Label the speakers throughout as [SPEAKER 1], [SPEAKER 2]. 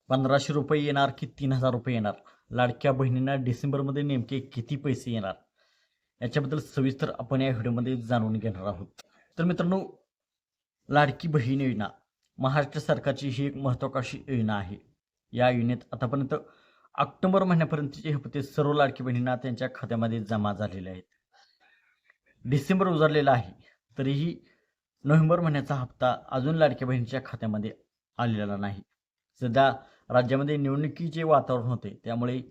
[SPEAKER 1] 1500 रुपये येणार की 3000 रुपये येणार? लाडक्या बहिणींना डिसेंबरमध्ये नेमके किती पैसे येणार? याच्याबद्दल सविस्तर आपण या व्हिडिओमध्ये जाणून घेणार आहोत. तर मित्रांनो, लाडकी बहीण योजना महाराष्ट्र सरकारची ही एक महत्त्वाकांक्षी योजना आहे. या योजनेत आतापर्यंत ऑक्टोबर महिन्यापर्यंतचे हप्ते सर्व लाडकी बहिणींना त्यांच्या खात्यामध्ये जमा झालेले आहेत. डिसेंबर उजाडलेला आहे, तरीही नोव्हेंबर महिन्याचा हप्ता अजून लाडक्या बहिणीच्या खात्यामध्ये आलेला नाही. सध्या राज्यामध्ये निवडणुकीचे वातावरण होते, त्यामुळे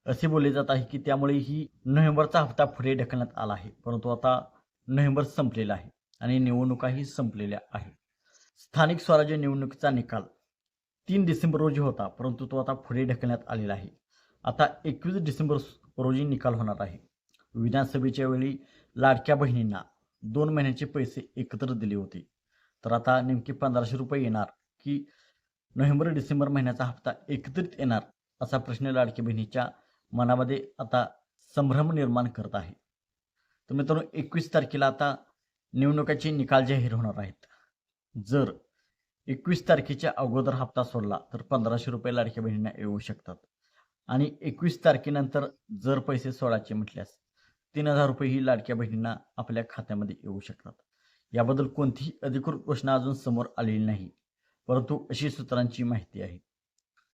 [SPEAKER 1] असे बोलले जात आहे की त्यामुळे ही नोव्हेंबरचा हप्ता पुढे ढकलण्यात आला आहे. परंतु आता नोव्हेंबर संपलेला आहे आणि निवडणुकाही संपलेल्या आहेत. स्थानिक स्वराज्य निवडणुकीचा निकाल 3 डिसेंबर रोजी होता, परंतु तो आता पुढे ढकलण्यात आलेला आहे. आता 21 डिसेंबर रोजी निकाल होणार आहे. विधानसभेच्या वेळी लाडक्या बहिणींना 2 महिन्याचे पैसे एकत्र दिले होते. तर आता नेमके 1500 रुपये येणार की नोव्हेंबर डिसेंबर महिन्याचा हप्ता एकत्रित येणार, असा प्रश्न लाडक्या बहिणीच्या मनामध्ये आता संभ्रम निर्माण करत आहे. तर मित्रांनो, 21 तारखेला आता निवडणुकाचे निकाल जाहीर होणार आहेत. जर 21 तारखेच्या अगोदर हप्ता सोडला तर 1500 रुपये लाडक्या बहिणींना येऊ शकतात आणि 21 तारखेनंतर जर पैसे सोडायचे म्हटल्यास 3000 रुपये ही लाडक्या बहिणींना आपल्या खात्यामध्ये येऊ शकतात. याबद्दल कोणतीही अधिकृत घोषणा अजून समोर आलेली नाही, परंतु अशी सूत्रांची माहिती आहे.